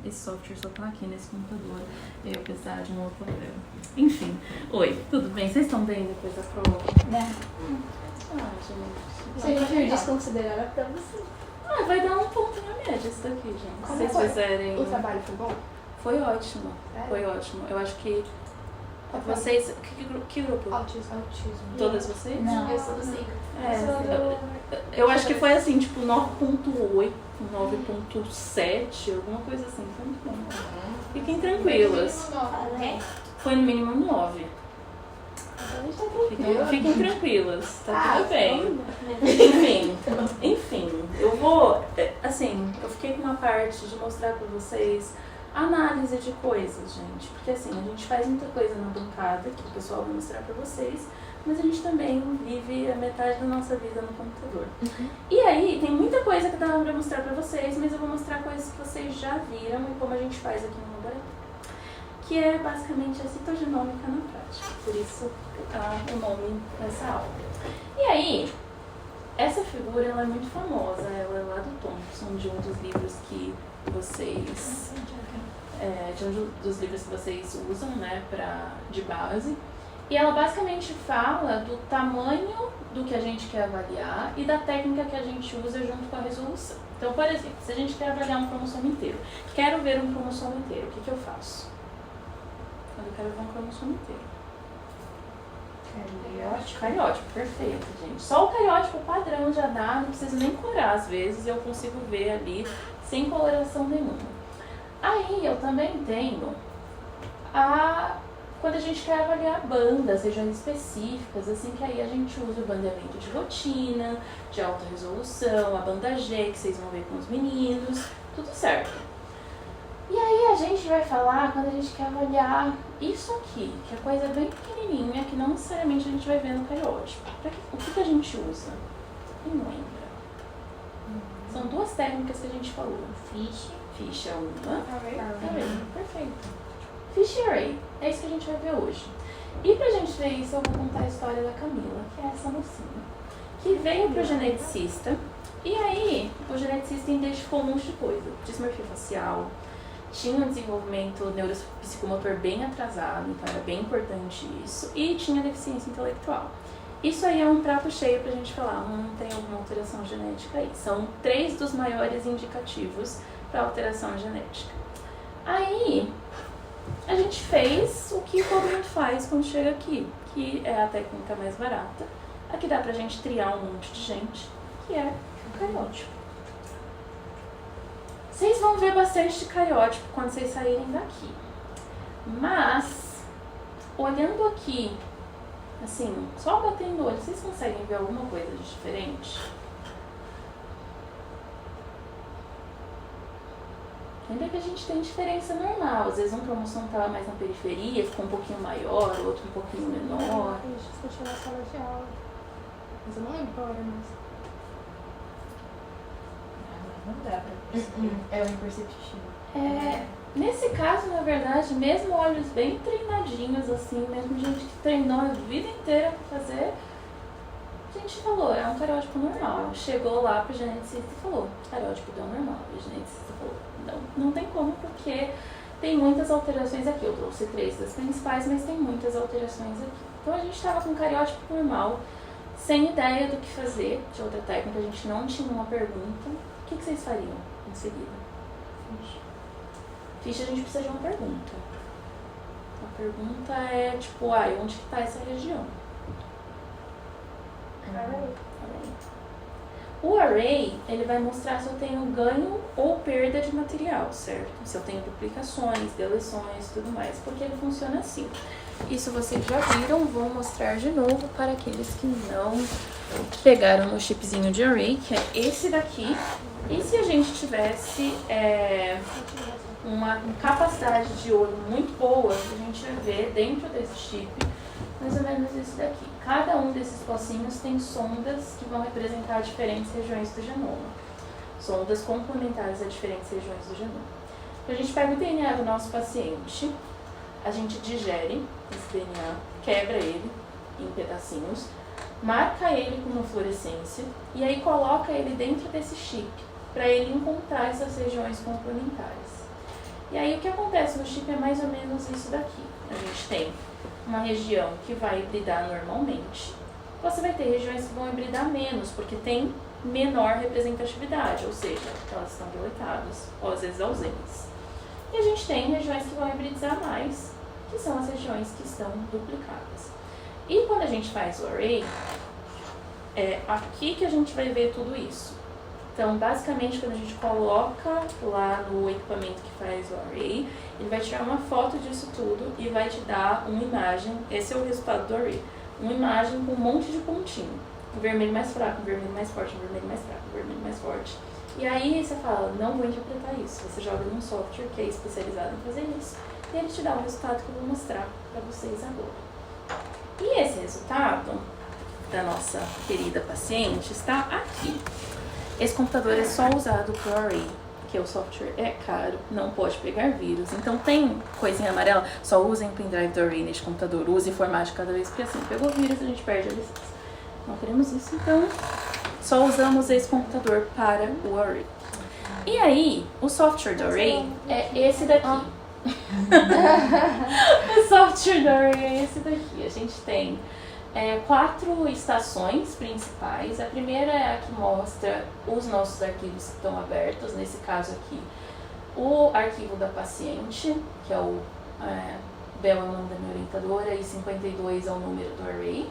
esse software só tá aqui nesse computador. Eu precisava de um outro papel. Enfim. Oi, tudo bem? Vocês estão bem depois da prova? Né? Gente. Se a gente vir desconsiderar a prova, sim. Vai dar um ponto na média isso daqui, gente. Como Se vocês foi? fizerem... O trabalho foi bom? Foi ótimo. Sério? Foi ótimo. Eu acho que Qual foi? vocês... Que grupo? Autismo. Todas vocês? Não. Eu sou do 5. Eu acho que foi assim, tipo 9.8, 9.7, alguma coisa assim. Foi muito bom. Fiquem tranquilas. Foi no mínimo 9. A gente tá tranquilo. Fiquem tranquilas, tá tudo bem. Vamos. Enfim, eu vou, assim, eu fiquei com uma parte de mostrar pra vocês a análise de coisas, gente. Porque assim, a gente faz muita coisa na bancada, que o pessoal vai mostrar pra vocês, mas a gente também vive a metade da nossa vida no computador. E aí, tem muita coisa que dá pra mostrar pra vocês, mas eu vou mostrar coisas que vocês já viram e como a gente faz aqui no laboratório. Que é basicamente a citogenômica na prática, por isso o nome dessa aula. E aí, essa figura ela é muito famosa, ela é lá do Thompson, de um dos livros que vocês usam, né, de base. E ela basicamente fala do tamanho do que a gente quer avaliar e da técnica que a gente usa junto com a resolução. Então, por exemplo, se a gente quer avaliar um cromossomo inteiro, quero ver um cromossomo inteiro, o que eu faço? Quando eu quero ver um cromossomo inteiro. Cariótipo, perfeito, gente. Só o cariótipo padrão já dá, não precisa nem curar às vezes, eu consigo ver ali sem coloração nenhuma. Aí eu também tenho quando a gente quer avaliar bandas, regiões específicas, assim, que aí a gente usa o bandeamento de rotina, de alta resolução, a banda G, que vocês vão ver com os meninos, tudo certo. E aí a gente vai falar quando a gente quer avaliar isso aqui, que é coisa bem pequenininha, que não necessariamente a gente vai ver no cariótipo. O que a gente usa? Quem lembra? São duas técnicas que a gente falou. Fish é uma. Array. Perfeito. Fish e Array. É isso que a gente vai ver hoje. E pra gente ver isso, eu vou contar a história da Camila, que é essa mocinha, que veio pro geneticista, e aí o geneticista identificou um monte de coisa. Dismorfia facial, tinha um desenvolvimento neuropsicomotor bem atrasado, então era bem importante isso, e tinha deficiência intelectual. Isso aí é um prato cheio pra gente falar, não tem alguma alteração genética aí. São 3 dos maiores indicativos para alteração genética. Aí, a gente fez o que todo mundo faz quando chega aqui, que é a técnica mais barata. Aqui dá pra gente triar um monte de gente, que é o cariótipo. Vocês vão ver bastante de cariótipo quando vocês saírem daqui. Mas, olhando aqui, assim, só batendo o olho, vocês conseguem ver alguma coisa de diferente? Lembra que a gente tem diferença normal. Às vezes um cromossomo estava mais na periferia, ficou um pouquinho maior, o outro um pouquinho menor. A gente discutiu na sala de aula. Mas eu não lembro qual era mais. Não dá pra perceber. É o imperceptível. Nesse caso, na verdade, mesmo olhos bem treinadinhos, assim, mesmo gente que treinou a vida inteira pra fazer, a gente falou, é um cariótipo normal. Chegou lá pro geneticista e falou, cariótipo deu normal. E o geneticista falou, não tem como, porque tem muitas alterações aqui. Eu trouxe 3 das principais, mas tem muitas alterações aqui. Então a gente estava com um cariótipo normal, sem ideia do que fazer de outra técnica, a gente não tinha uma pergunta. O que vocês fariam em seguida? Ficha, a gente precisa de uma pergunta. A pergunta é tipo, onde que está essa região? O array, ele vai mostrar se eu tenho ganho ou perda de material, certo? Se eu tenho duplicações, deleções e tudo mais, porque ele funciona assim. Isso vocês já viram, vou mostrar de novo para aqueles que não pegaram no chipzinho de array, que é esse daqui. E se a gente tivesse uma capacidade de olho muito boa, a gente vai ver dentro desse chip mais ou menos isso daqui. Cada um desses pocinhos tem sondas que vão representar diferentes regiões do genoma. Sondas complementares a diferentes regiões do genoma. Então, a gente pega o DNA do nosso paciente, a gente digere esse DNA, quebra ele em pedacinhos, marca ele com uma fluorescência e aí coloca ele dentro desse chip. para ele encontrar essas regiões complementares. E aí o que acontece no chip é mais ou menos isso daqui. A gente tem uma região que vai hibridar normalmente. Você vai ter regiões que vão hibridar menos, porque tem menor representatividade, ou seja, elas estão deletadas, ou às vezes ausentes. E a gente tem regiões que vão hibridizar mais, que são as regiões que estão duplicadas. E quando a gente faz o array, é aqui que a gente vai ver tudo isso. Então, basicamente, quando a gente coloca lá no equipamento que faz o array, ele vai tirar uma foto disso tudo e vai te dar uma imagem, esse é o resultado do array, uma imagem com um monte de pontinho. Um vermelho mais fraco, um vermelho mais forte, um vermelho mais fraco, um vermelho mais forte. E aí você fala, não vou interpretar isso. Você joga num software que é especializado em fazer isso, e ele te dá o resultado que eu vou mostrar para vocês agora. E esse resultado da nossa querida paciente está aqui. Esse computador é só usado para o array, porque o software é caro, não pode pegar vírus. Então tem coisinha amarela, só usem o pendrive do array neste computador, use formate cada vez, porque assim, pegou vírus a gente perde a licença. Não queremos isso, então só usamos esse computador para o array. E aí, o software do array é esse daqui. O software do array é esse daqui. A gente tem 4 estações principais. A primeira é a que mostra os nossos arquivos que estão abertos, nesse caso aqui, o arquivo da paciente, que é o Bel é o nome da minha orientadora e 52 é o número do array.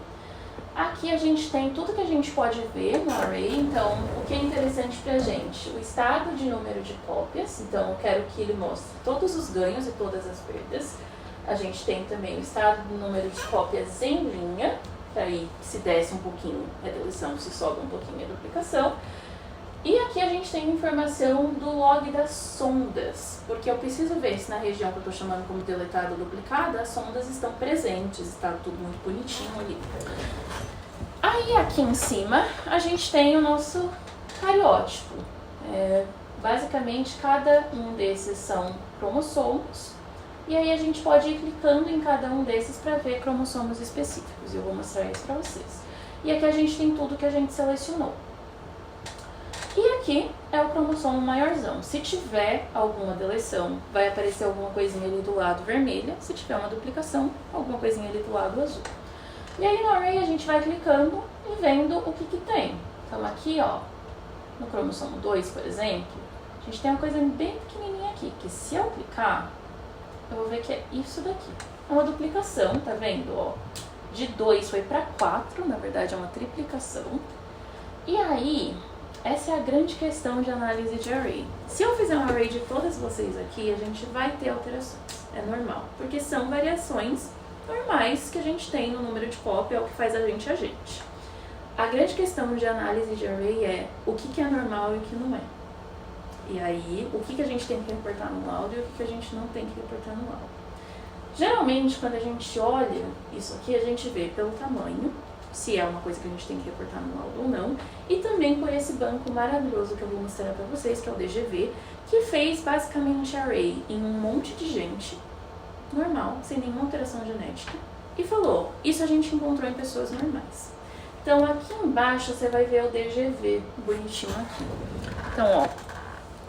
Aqui a gente tem tudo que a gente pode ver no array, então o que é interessante pra gente? O estado de número de cópias, então eu quero que ele mostre todos os ganhos e todas as perdas. A gente tem também o estado do número de cópias em linha, que aí se desce um pouquinho é deleção, se sobe um pouquinho é duplicação. E aqui a gente tem informação do log das sondas, porque eu preciso ver se na região que eu estou chamando como deletada ou duplicada, as sondas estão presentes, está tudo muito bonitinho ali. Aí aqui em cima a gente tem o nosso cariótipo. Basicamente cada um desses são cromossomos, e aí a gente pode ir clicando em cada um desses para ver cromossomos específicos, e eu vou mostrar isso para vocês. E aqui a gente tem tudo que a gente selecionou. E aqui é o cromossomo maiorzão. Se tiver alguma deleção, vai aparecer alguma coisinha ali do lado vermelha. Se tiver uma duplicação, alguma coisinha ali do lado azul. E aí no array a gente vai clicando e vendo o que tem. Então aqui, ó, no cromossomo 2, por exemplo, a gente tem uma coisa bem pequenininha aqui, que se eu clicar, eu vou ver que é isso daqui. É uma duplicação, tá vendo? Ó, de 2 foi para 4, na verdade é uma triplicação. E aí, essa é a grande questão de análise de array. Se eu fizer um array de todas vocês aqui, a gente vai ter alterações. É normal, porque são variações normais que a gente tem no número de cópia, é o que faz a gente. A grande questão de análise de array é o que é normal e o que não é. E aí, o que a gente tem que reportar no laudo e o que a gente não tem que reportar no laudo. Geralmente, quando a gente olha isso aqui, a gente vê pelo tamanho, se é uma coisa que a gente tem que reportar no laudo ou não, e também por esse banco maravilhoso que eu vou mostrar para vocês, que é o DGV, que fez basicamente array em um monte de gente, normal, sem nenhuma alteração genética, e falou, isso a gente encontrou em pessoas normais. Então aqui embaixo você vai ver o DGV, bonitinho aqui. Então, ó,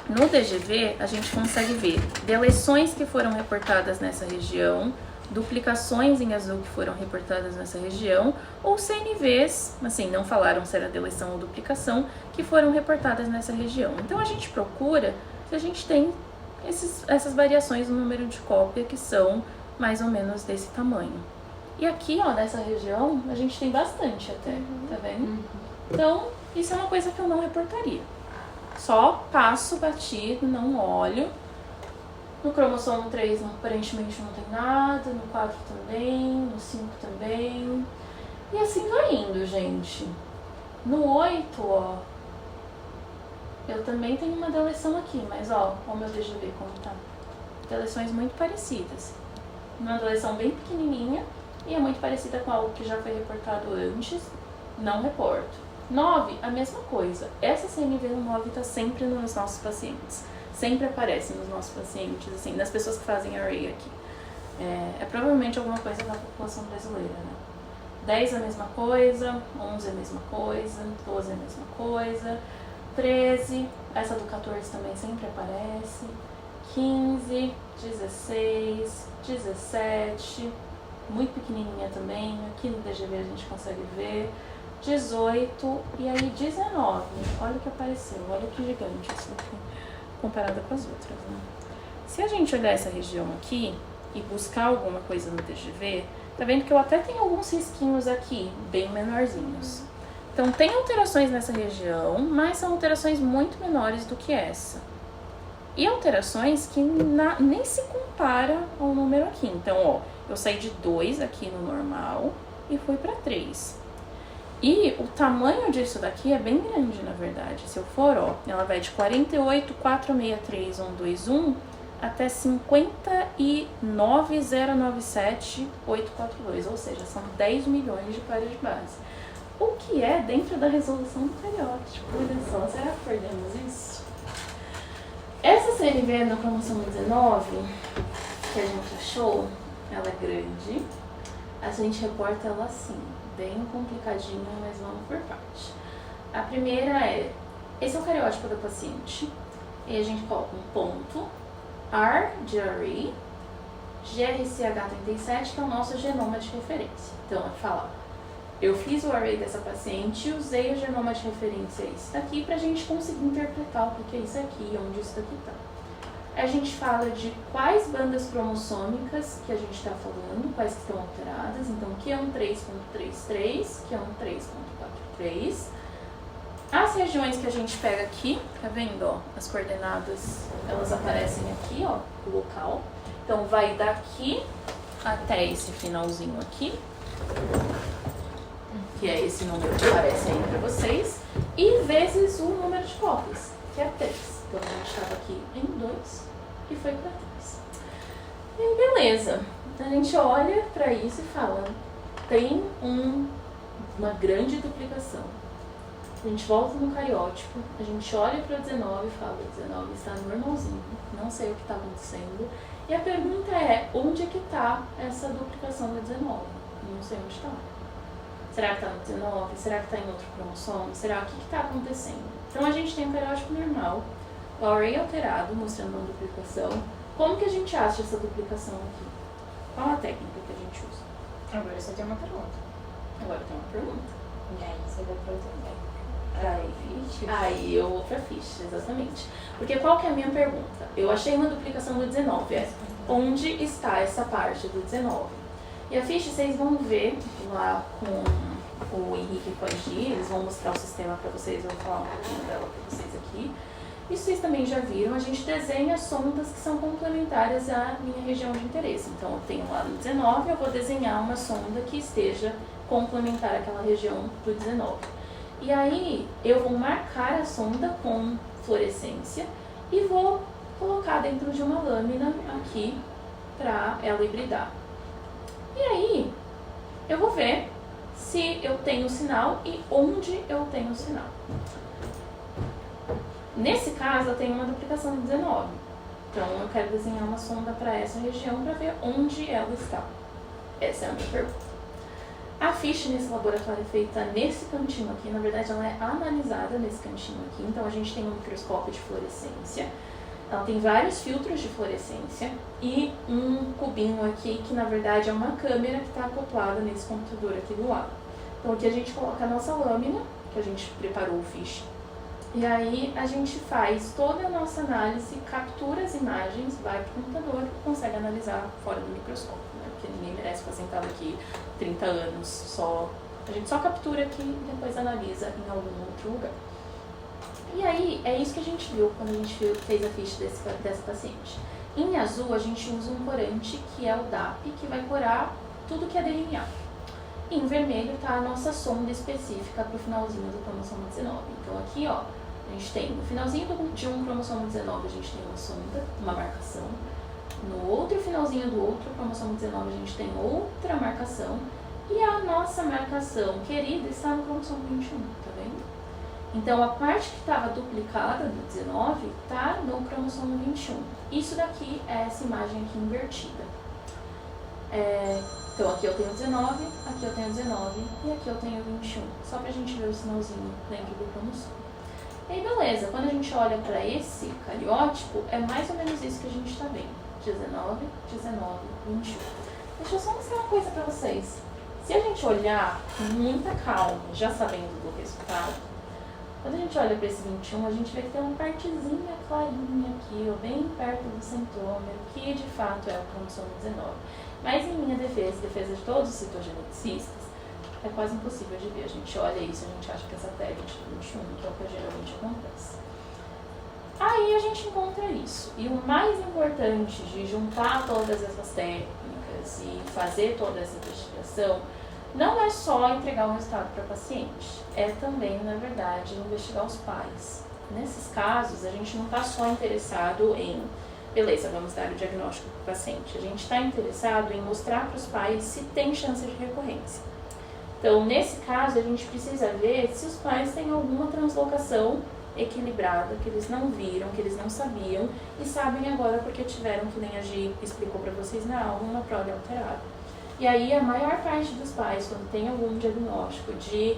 no DGV a gente consegue ver deleções que foram reportadas nessa região, duplicações em azul que foram reportadas nessa região, ou CNVs, assim, não falaram se era deleção ou duplicação, que foram reportadas nessa região. Então a gente procura se a gente tem essas variações no número de cópia que são mais ou menos desse tamanho. E aqui, ó, nessa região, a gente tem bastante até, tá vendo? Então, isso é uma coisa que eu não reportaria. Só passo batido, não olho. No cromossomo 3, aparentemente não tem nada, no 4 também, no 5 também. E assim vai indo, gente. No 8, ó, eu também tenho uma deleção aqui, mas ó o meu DGV como tá. Deleções muito parecidas. Uma deleção bem pequenininha e é muito parecida com algo que já foi reportado antes, não reporto. 9, a mesma coisa. Essa CNV no 9 tá sempre nos nossos pacientes. Sempre aparece nos nossos pacientes, assim, nas pessoas que fazem array aqui. É provavelmente alguma coisa da população brasileira, né? 10 é a mesma coisa, 11 é a mesma coisa, 12 é a mesma coisa. 13, essa do 14 também sempre aparece, 15, 16, 17, muito pequenininha também, aqui no DGV a gente consegue ver, 18 e aí 19, olha o que apareceu, olha que gigante isso aqui, comparada com as outras, né? Se a gente olhar essa região aqui e buscar alguma coisa no DGV, tá vendo que eu até tenho alguns risquinhos aqui, bem menorzinhos. Então tem alterações nessa região, mas são alterações muito menores do que essa. E alterações que nem se compara ao número aqui. Então, ó, eu saí de 2 aqui no normal e fui para 3. E o tamanho disso daqui é bem grande, na verdade. Se eu for, ó, ela vai de 48.463.121 até 59.097.842, ou seja, são 10 milhões de pares de base. O que é dentro da resolução do cariótipo? Olha só, será que perdemos isso? Essa CNV na cromossomo 19, que a gente achou, ela é grande. A gente reporta ela assim, bem complicadinha, mas vamos por parte. A primeira é, esse é o cariótipo da paciente, e a gente coloca um ponto, R de array, GRCH37, que é o nosso genoma de referência. Então, é falar, eu fiz o array dessa paciente e usei o genoma de referência isso daqui para a gente conseguir interpretar o que é isso aqui e onde isso daqui está. A gente fala de quais bandas cromossômicas que a gente está falando, quais que estão alteradas. Então, Q1 3.33, Q1 3.43. As regiões que a gente pega aqui, tá vendo, ó, as coordenadas, elas aparecem aqui, ó, o local. Então, vai daqui até esse finalzinho aqui, que é esse número que aparece aí pra vocês, e vezes o número de cópias, que é 3. Então, a gente estava aqui em 2 e foi pra 3. E aí, beleza. A gente olha pra isso e fala, tem uma grande duplicação. A gente volta no cariótipo, a gente olha para o 19 e fala, o 19 está normalzinho, não sei o que está acontecendo. E a pergunta é, onde é que está essa duplicação do 19? Não sei onde está. Será que está no 19? Será que está em outro cromossomo? Será que está acontecendo? Então a gente tem um cariótipo normal, o array alterado, mostrando uma duplicação. Como que a gente acha essa duplicação aqui? Qual a técnica que a gente usa? Agora você tem uma pergunta. Agora tem uma pergunta. E aí você vai para outra ideia. Aí eu vou pra ficha, exatamente. Porque qual que é a minha pergunta? Eu achei uma duplicação do 19, onde está essa parte do 19? E a ficha vocês vão ver lá com o Henrique e com a Gi, eles vão mostrar o sistema pra vocês, eu vou falar um pouquinho dela pra vocês aqui. E vocês também já viram, a gente desenha sondas que são complementares à minha região de interesse. Então eu tenho lá no 19, eu vou desenhar uma sonda que esteja complementar àquela região do 19. E aí eu vou marcar a sonda com fluorescência e vou colocar dentro de uma lâmina aqui para ela hibridar. E aí eu vou ver se eu tenho sinal e onde eu tenho sinal. Nesse caso eu tenho uma duplicação de 19. Então eu quero desenhar uma sonda para essa região para ver onde ela está. Essa é a minha pergunta. A ficha nesse laboratório é feita nesse cantinho aqui, na verdade ela é analisada nesse cantinho aqui, então a gente tem um microscópio de fluorescência, ela tem vários filtros de fluorescência e um cubinho aqui que na verdade é uma câmera que está acoplada nesse computador aqui do lado. Então aqui a gente coloca a nossa lâmina, que a gente preparou o fiche, e aí a gente faz toda a nossa análise, captura as imagens, vai para o computador e consegue analisar fora do microscópio, né? Porque ninguém merece ficar sentado aqui 30 anos, a gente só captura aqui e depois analisa em algum outro lugar. E aí, é isso que a gente viu quando a gente fez a ficha dessa paciente. Em azul, a gente usa um corante que é o DAP, que vai corar tudo que é DNA. E em vermelho está a nossa sonda específica para o finalzinho do cromossomo 19. Então aqui, ó, a gente tem no finalzinho de um cromossomo 19, a gente tem uma sonda, uma marcação. No outro finalzinho do outro cromossomo 19, a gente tem outra marcação. E a nossa marcação querida está no cromossomo 21, tá vendo? Então, a parte que estava duplicada do 19 está no cromossomo 21. Isso daqui é essa imagem aqui invertida. Então, aqui eu tenho 19, aqui eu tenho 19 e aqui eu tenho 21. Só para a gente ver o sinalzinho dentro do cromossomo. E aí, beleza, quando a gente olha para esse cariótipo, é mais ou menos isso que a gente está vendo. 19, 19, 21. Deixa eu só mostrar uma coisa para vocês. Se a gente olhar com muita calma, já sabendo do resultado, quando a gente olha para esse 21, a gente vê que tem uma partezinha clarinha aqui, ó, bem perto do centrômero, que de fato é o cromossomo 19. Mas em minha defesa de todos os citogeneticistas, é quase impossível de ver. A gente olha isso, a gente acha que essa tag é de 21, que é o que geralmente acontece. Aí a gente encontra isso. E o mais importante de juntar todas essas técnicas e fazer toda essa investigação não é só entregar o resultado para o paciente, é também, na verdade, investigar os pais. Nesses casos, a gente não está só interessado em, beleza, vamos dar o diagnóstico para o paciente. A gente está interessado em mostrar para os pais se tem chance de recorrência. Então, nesse caso, a gente precisa ver se os pais têm alguma translocação equilibrada, que eles não viram, que eles não sabiam, e sabem agora porque tiveram, que nem a Gi explicou para vocês na aula, uma prole alterada. E aí, a maior parte dos pais, quando tem algum diagnóstico de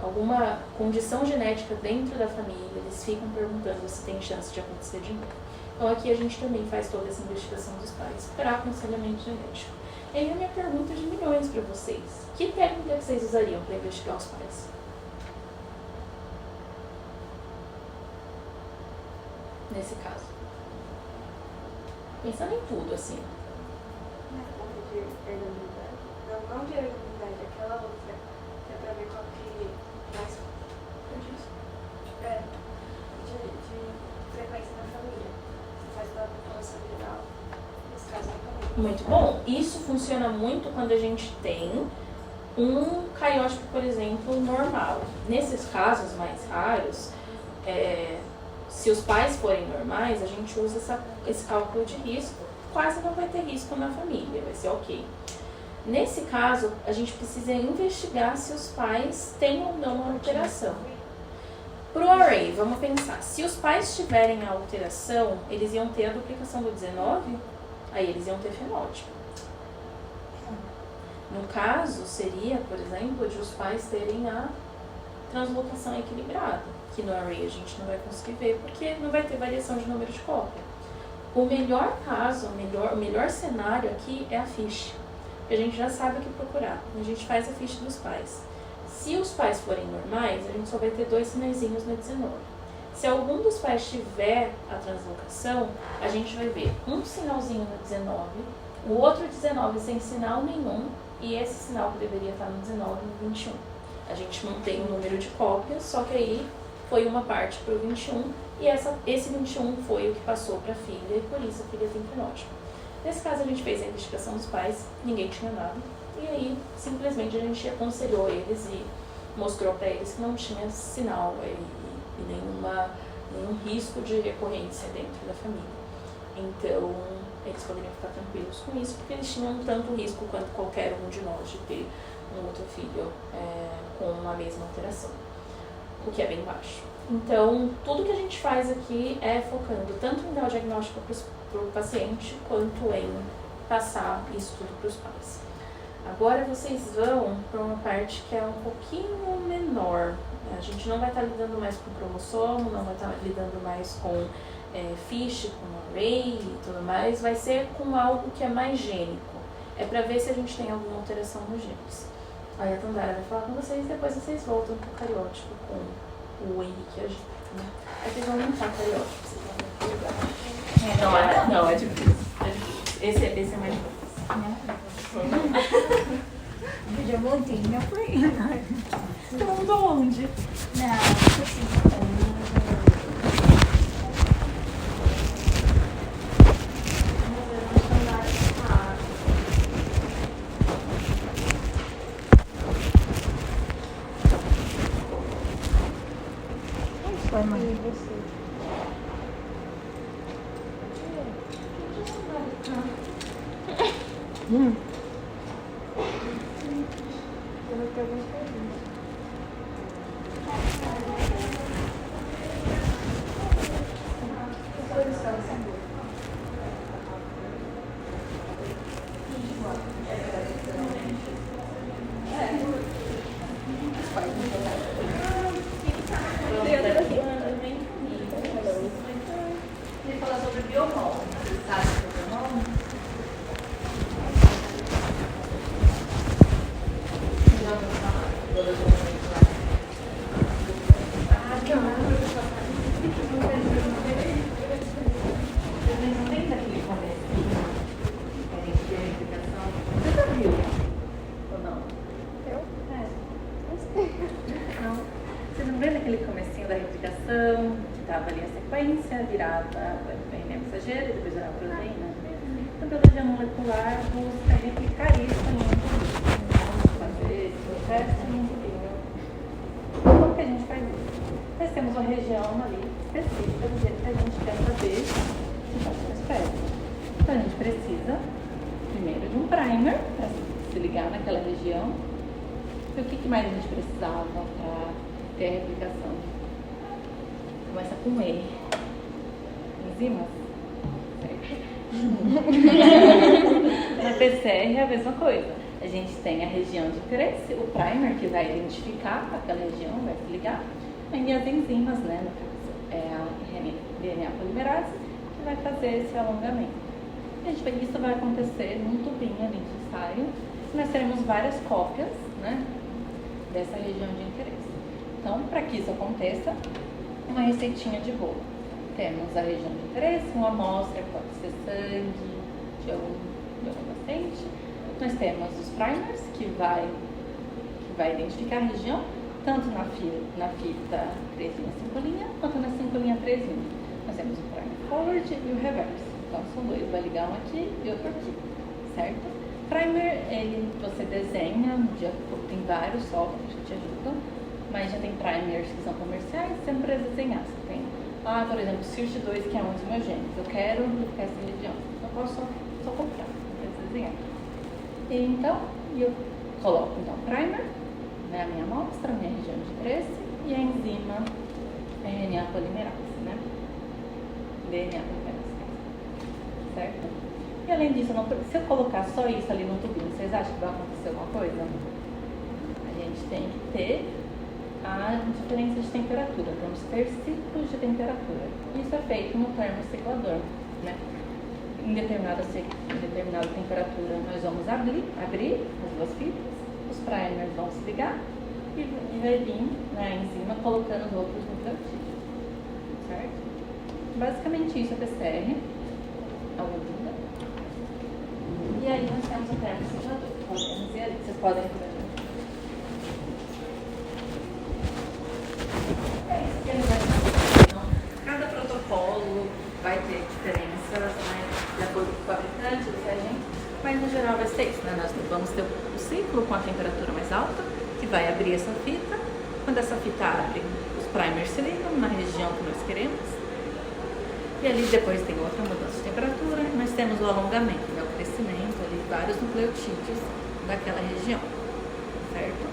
alguma condição genética dentro da família, eles ficam perguntando se tem chance de acontecer de novo. Então, aqui a gente também faz toda essa investigação dos pais para aconselhamento genético. E aí, a minha pergunta de milhões para vocês: que técnica vocês usariam para investigar os pais? Nesse caso. Pensando em tudo, assim. De heredabilidade? Não de heredabilidade, aquela outra, que é pra ver qual que mais. De frequência na família. Você faz pela população geral, nesse caso na família. Muito bom. Isso funciona muito quando a gente tem um cariótipo, por exemplo, normal. Nesses casos mais raros, se os pais forem normais, a gente usa esse cálculo de risco, quase não vai ter risco na família, vai ser ok. Nesse caso, a gente precisa investigar se os pais têm ou não a alteração. Pro array, vamos pensar, se os pais tiverem a alteração, eles iam ter a duplicação do 19, aí eles iam ter fenótipo. No caso, seria, por exemplo, de os pais terem a translocação equilibrada, que no array a gente não vai conseguir ver, porque não vai ter variação de número de cópia. O melhor caso, o melhor cenário aqui é a ficha. A gente já sabe o que procurar. A gente faz a ficha dos pais. Se os pais forem normais, a gente só vai ter 2 sinaizinhos no 19. Se algum dos pais tiver a translocação, a gente vai ver um sinalzinho no 19, o outro 19 sem sinal nenhum, e esse sinal que deveria estar no 19 no 21. A gente mantém o número de cópias, só que aí foi uma parte para o 21, e esse 21 foi o que passou para a filha, e por isso a filha tem fenótipo. Nesse caso, a gente fez a investigação dos pais, ninguém tinha nada, e aí simplesmente a gente aconselhou eles e mostrou para eles que não tinha sinal e nenhum risco de recorrência dentro da família. Então, eles poderiam ficar tranquilos com isso, porque eles tinham tanto risco quanto qualquer um de nós de ter um outro filho com a mesma alteração, o que é bem baixo. Então, tudo que a gente faz aqui é focando tanto em dar o diagnóstico para o paciente, quanto em passar isso tudo para os pais. Agora vocês vão para uma parte que é um pouquinho menor. A gente não vai estar lidando mais com cromossomo, não vai estar lidando mais com ficha, com array e tudo mais. Vai ser com algo que é mais gênico. É para ver se a gente tem alguma alteração nos genes. Aí a Tandara vai falar com vocês, depois vocês voltam para o cariótipo com o Henrique e a Gi. Aí vocês vão montar cariótipo, vocês vão ver. Não, é difícil. Esse é mais difícil. Eu já montei, não foi? Então, de onde? Não, assim. Foi, mãe. E você? Eu vou ter algumas perguntas. vai para a mensageira, depois vai para a proteína. Então, biologia molecular busca replicar isso em um tubinho. Vamos fazer esse processo em um tubinho. Como que a gente faz isso? Nós temos uma região ali específica do jeito que a gente quer saber se está com espécie. Então, a gente precisa primeiro de um primer para se ligar naquela região. E o que mais a gente precisava para ter a replicação? Começa com E. Enzimas. Na PCR é a mesma coisa. A gente tem a região de interesse, o primer que vai identificar aquela região, vai se ligar, e as enzimas, né, no caso, é a DNA polimerase, que vai fazer esse alongamento. Isso vai acontecer num tubinho ali de ensaio. Nós teremos várias cópias, né, dessa região de interesse. Então, para que isso aconteça, uma receitinha de bolo. Temos a região de interesse, uma amostra, pode ser sangue de algum paciente. Nós temos os primers, que vai identificar a região, tanto na fita 3' 5', quanto na 5' 3'. Nós temos o primer forward e o reverse. Então, são dois, vai ligar um aqui e outro aqui, certo? Primer, você desenha, tem vários softwares que te ajudam, mas já tem primers que são comerciais, você não precisa desenhar. Você tem, por exemplo, SIRT2, que é um dos meus genes. Eu quero amplificar essa região. Eu posso só comprar, não precisa desenhar. Então, eu coloco primer, né, a minha amostra, a minha região de interesse e a enzima RNA polimerase, né? DNA polimerase, certo? E além disso, se eu colocar só isso ali no tubinho, vocês acham que vai acontecer alguma coisa? A gente tem que ter a diferença de temperatura, vamos ter ciclos de temperatura. Isso é feito no termociclador, né? Em determinada temperatura, nós vamos abrir as duas fitas, os primers vão se ligar e vai vir na enzima colocando os outros nucleotídeos, certo? Basicamente isso é PCR. Alguma dúvida? E aí nós temos o termociclador. Podemos ver ali, vocês podem ver. É isso que ele vai fazer. Então, cada protocolo vai ter diferenças, né, de acordo com o fabricante, do reagente, mas no geral vai ser isso, né? Nós vamos ter o ciclo com a temperatura mais alta, que vai abrir essa fita. Quando essa fita abre, os primers se ligam na região que nós queremos. E ali depois tem outra mudança de temperatura, nós temos o alongamento, que é o crescimento ali, vários nucleotídeos daquela região, certo?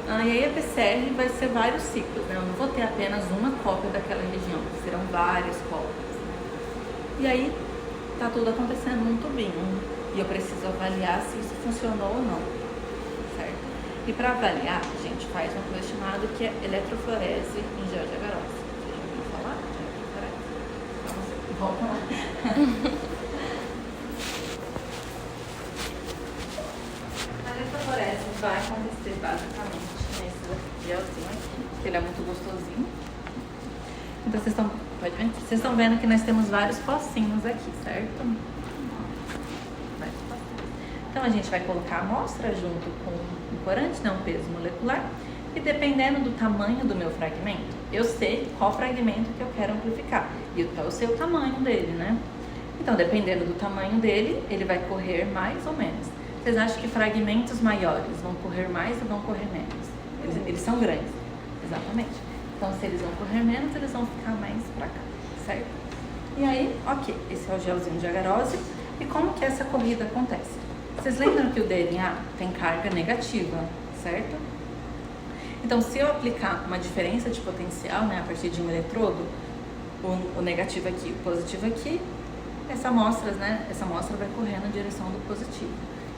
E aí a PCR vai ser vários ciclos, né? Eu não vou ter apenas uma cópia daquela região, serão várias cópias. E aí tá tudo acontecendo num tubinho, e eu preciso avaliar se isso funcionou ou não, certo? E para avaliar, a gente faz uma coisa chamada que é eletroforese em gel de agarose. Vocês já ouviram falar de eletroforese? Volta lá. A eletroforese vai acontecer basicamente nesse gelzinho aqui, que ele é muito gostosinho. Então vocês estão vendo que nós temos vários pocinhos aqui, certo? Vários pocinhos. Então a gente vai colocar a amostra junto com o corante, né, um peso molecular, e dependendo do tamanho do meu fragmento, eu sei qual fragmento que eu quero amplificar. E eu sei o tamanho dele, né? Então, dependendo do tamanho dele, ele vai correr mais ou menos. Vocês acham que fragmentos maiores vão correr mais ou vão correr menos? Eles são grandes, exatamente. Então, se eles vão correr menos, eles vão ficar mais pra cá, certo? E aí, ok, esse é o gelzinho de agarose. E como que essa corrida acontece? Vocês lembram que o DNA tem carga negativa, certo? Então, se eu aplicar uma diferença de potencial, né, a partir de um eletrodo, o negativo aqui, o positivo aqui, essa amostra vai correr na direção do positivo.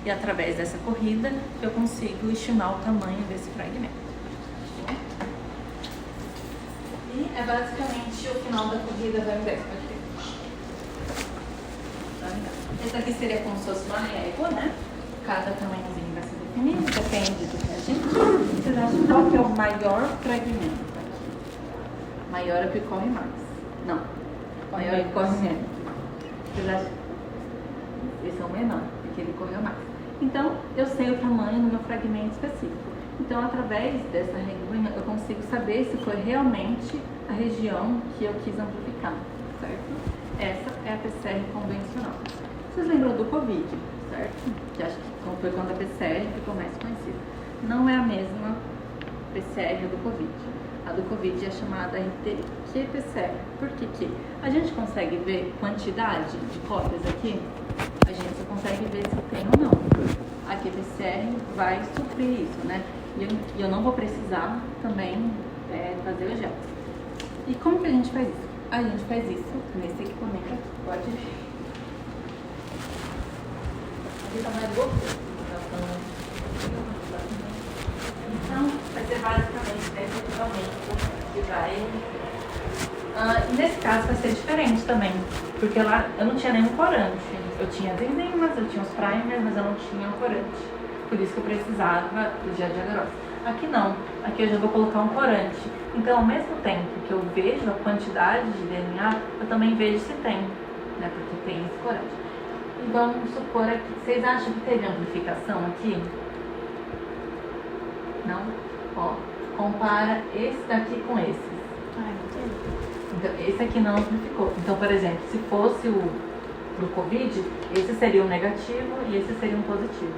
E através dessa corrida, eu consigo estimar o tamanho desse fragmento. E é basicamente o final da corrida da inversa. Esse aqui seria como se fosse uma régua, né? Cada tamanhozinho vai ser definido, depende do reagente. Vocês acham qual que é o maior fragmento? Maior é o que corre mais. Não, maior é o que corre menos. Vocês acham? Esse é o menor, porque ele correu mais. Então, eu sei o tamanho do meu fragmento específico. Então, através dessa reguinha, eu consigo saber se foi realmente a região que eu quis amplificar, certo? essa é a PCR convencional. Vocês lembram do Covid, certo? Que acho que foi quando a PCR ficou mais conhecida. Não é a mesma PCR do Covid. A do Covid é chamada RT-qPCR. Por que? A gente consegue ver quantidade de cópias aqui? A gente só consegue ver se tem ou não. A qPCR vai suprir isso, né? E eu não vou precisar também fazer o gel. E como que a gente faz isso? A gente faz isso nesse equipamento aqui. Pode ver. Aqui tá mais gostoso. Então, vai ser basicamente esse equipamento que vai... nesse caso vai ser diferente também, porque lá eu não tinha nenhum corante. Eu tinha as enzimas, eu tinha os primers, mas eu não tinha o corante. Por isso que eu precisava do gel de agarose. Aqui não, aqui eu já vou colocar um corante. Então, ao mesmo tempo que eu vejo a quantidade de DNA, eu também vejo se tem, né? Porque tem esse corante. E vamos supor aqui, vocês acham que teve amplificação aqui? Não? Ó, compara esse daqui com esses. Então, esse aqui não amplificou. Então, por exemplo, se fosse o do Covid, esse seria um negativo e esse seria um positivo.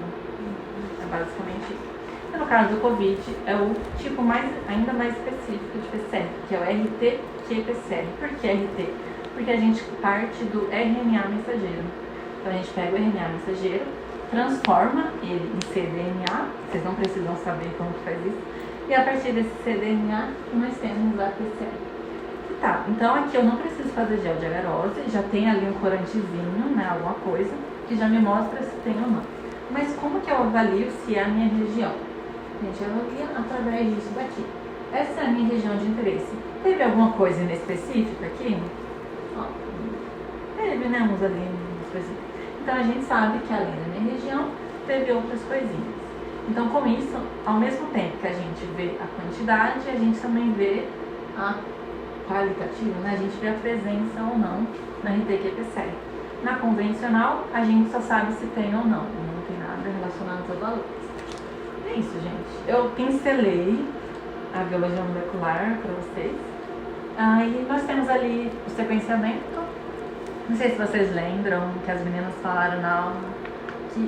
É basicamente isso. E no caso do Covid, é o tipo ainda mais específico de PCR, que é o RT-qPCR. Por que RT? Porque a gente parte do RNA mensageiro. Então, a gente pega o RNA mensageiro, transforma ele em cDNA, vocês não precisam saber como que faz isso, e a partir desse cDNA, nós temos a PCR. Tá, então aqui eu não preciso fazer gel de agarose, já tem ali um corantezinho, né, alguma coisa, que já me mostra se tem ou não. Mas como que eu avalio se é a minha região? Gente, eu avalia através disso daqui. Essa é a minha região de interesse. Teve alguma coisa específica aqui? Ó, teve, né, uns ali específicos. Então a gente sabe que além da minha região, teve outras coisinhas. Então com isso, ao mesmo tempo que a gente vê a quantidade, a gente também vê a qualitativa, né? A gente vê a presença ou não na RT-qPCR. Na convencional, a gente só sabe se tem ou não. Não tem nada relacionado aos valores. É isso, gente. Eu pincelei a biologia molecular para vocês. E nós temos ali o sequenciamento. Não sei se vocês lembram que as meninas falaram na aula que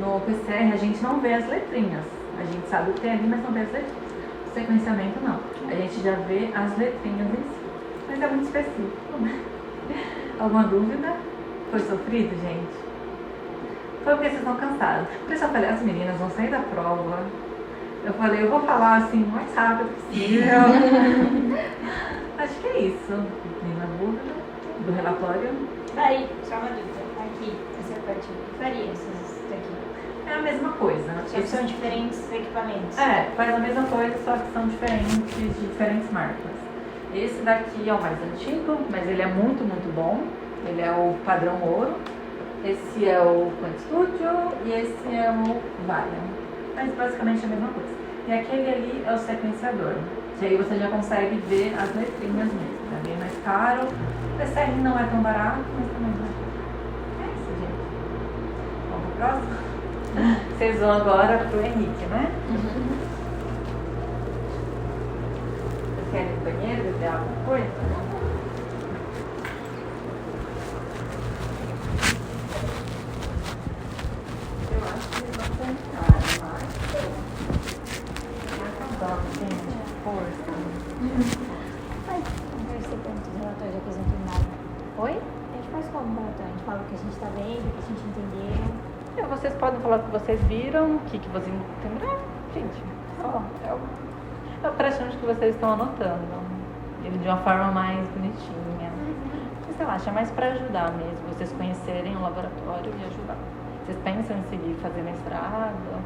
no PCR a gente não vê as letrinhas. A gente sabe o que tem ali, mas não vê as letrinhas. O sequenciamento não. A gente já vê as letrinhas em si. Mas é muito específico, né? Alguma dúvida? Foi sofrido, gente? Foi porque vocês estão cansados. Por isso eu falei, as meninas vão sair da prova. Eu falei, eu vou falar assim o mais rápido possível. Acho que é isso. Nenhuma dúvida do relatório? Aí, só uma dúvida. Aqui, essa parte, o que faria esses daqui? É a mesma coisa. Só que são diferentes equipamentos. Faz a mesma coisa, só que são diferentes, de diferentes marcas. Esse daqui é o mais antigo, mas ele é muito, muito bom. Ele é o padrão ouro. Esse é o Quant Studio e esse é o Valium. Mas basicamente é a mesma coisa. E aquele ali é o sequenciador, que aí você já consegue ver as letrinhas mesmo. É bem mais caro. O PCR não é tão barato, mas também não é. É isso, gente. Vamos pro próximo? Vocês vão agora pro Henrique, né? Vocês querem ir no banheiro, beber alguma coisa? Eu acho que eles vão tentar, mas... gente, força. Vamos ver se tanto os relatórios já que eles não terminaram. Oi? A gente faz como relatório? A gente fala o que a gente tá vendo, o que a gente entendeu. Vocês podem falar o que vocês viram, o que vocês entenderam. Gente, só é praticamente o que vocês estão anotando. Ele de uma forma mais bonitinha. Mas sei lá, acho mais para ajudar mesmo, vocês conhecerem o laboratório e ajudar. Vocês pensam em seguir fazer mestrado?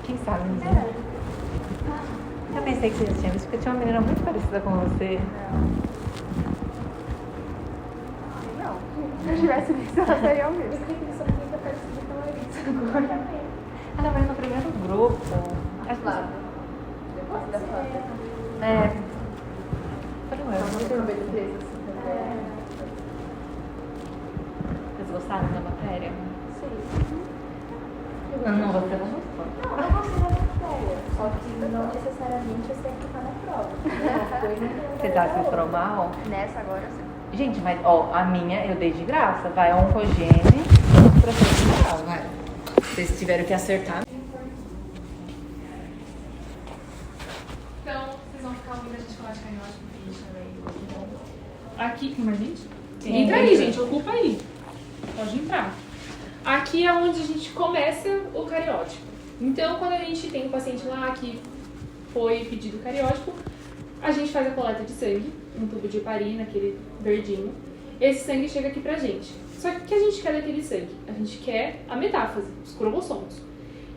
Quem sabe, né? Eu pensei que vocês já tinham visto, porque tinha uma menina muito parecida com você. Se eu tivesse visto, ela seria eu mesmo. Eu fiquei pensando que ia parecer com a Larissa agora. Ela vai no primeiro grupo. Claro. Depois da foto. Foi Muito cabelo preso, assim, também. Vocês gostaram da matéria? Sim. Não, você não gostou. Não, eu gostei da matéria. Só que não necessariamente eu sei que tá na prova. Vocês pegar se for mal. Nessa agora, sim. Gente, mas ó, a minha eu dei de graça. Vai Oncogene pra ser vai. Vocês tiveram que acertar. Então, vocês vão ficar ouvindo a gente falar de cariótipo, porque a gente também. Aqui, tem mais gente? Entra aí, gente, ocupa aí. Pode entrar. Aqui é onde a gente começa o cariótipo. Então, quando a gente tem um paciente lá que foi pedido cariótipo, a gente faz a coleta de sangue, um tubo de heparina, aquele verdinho. Esse sangue chega aqui pra gente. Só que o que a gente quer daquele sangue? A gente quer a metáfase, os cromossomos.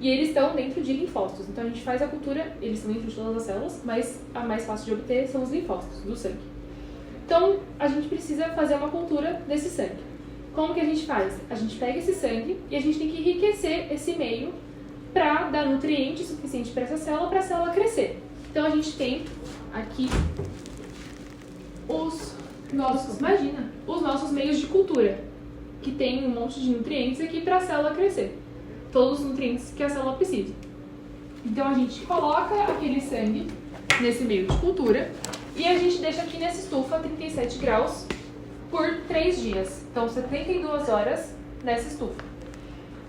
E eles estão dentro de linfócitos. Então a gente faz a cultura, eles estão dentro de todas as células, mas a mais fácil de obter são os linfócitos do sangue. Então a gente precisa fazer uma cultura desse sangue. Como que a gente faz? A gente pega esse sangue e a gente tem que enriquecer esse meio para dar nutriente suficiente para essa célula, para a célula crescer. Então a gente tem aqui os nossos meios de cultura, que tem um monte de nutrientes aqui para a célula crescer. Todos os nutrientes que a célula precisa. Então a gente coloca aquele sangue nesse meio de cultura e a gente deixa aqui nessa estufa a 37 graus por 3 dias. Então 72 horas nessa estufa.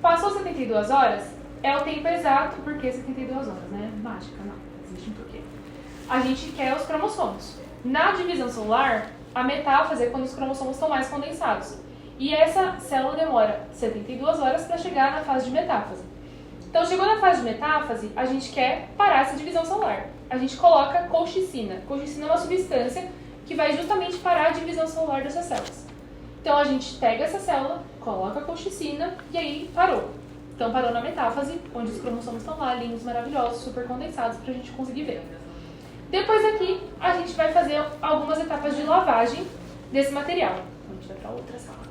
Passou 72 horas, é o tempo exato, porque 72 horas, né? Mágica, não, existe um porquê. A gente quer os cromossomos. Na divisão celular, a metáfase é quando os cromossomos estão mais condensados. E essa célula demora 72 horas para chegar na fase de metáfase. Então, chegou na fase de metáfase, a gente quer parar essa divisão celular. A gente coloca colchicina. Colchicina é uma substância que vai justamente parar a divisão celular dessas células. Então, a gente pega essa célula, coloca a colchicina e aí parou. Então, parou na metáfase, onde os cromossomos estão lá, lindos, maravilhosos, super condensados, para a gente conseguir ver. Depois aqui, a gente vai fazer algumas etapas de lavagem desse material. A gente vai para outra sala.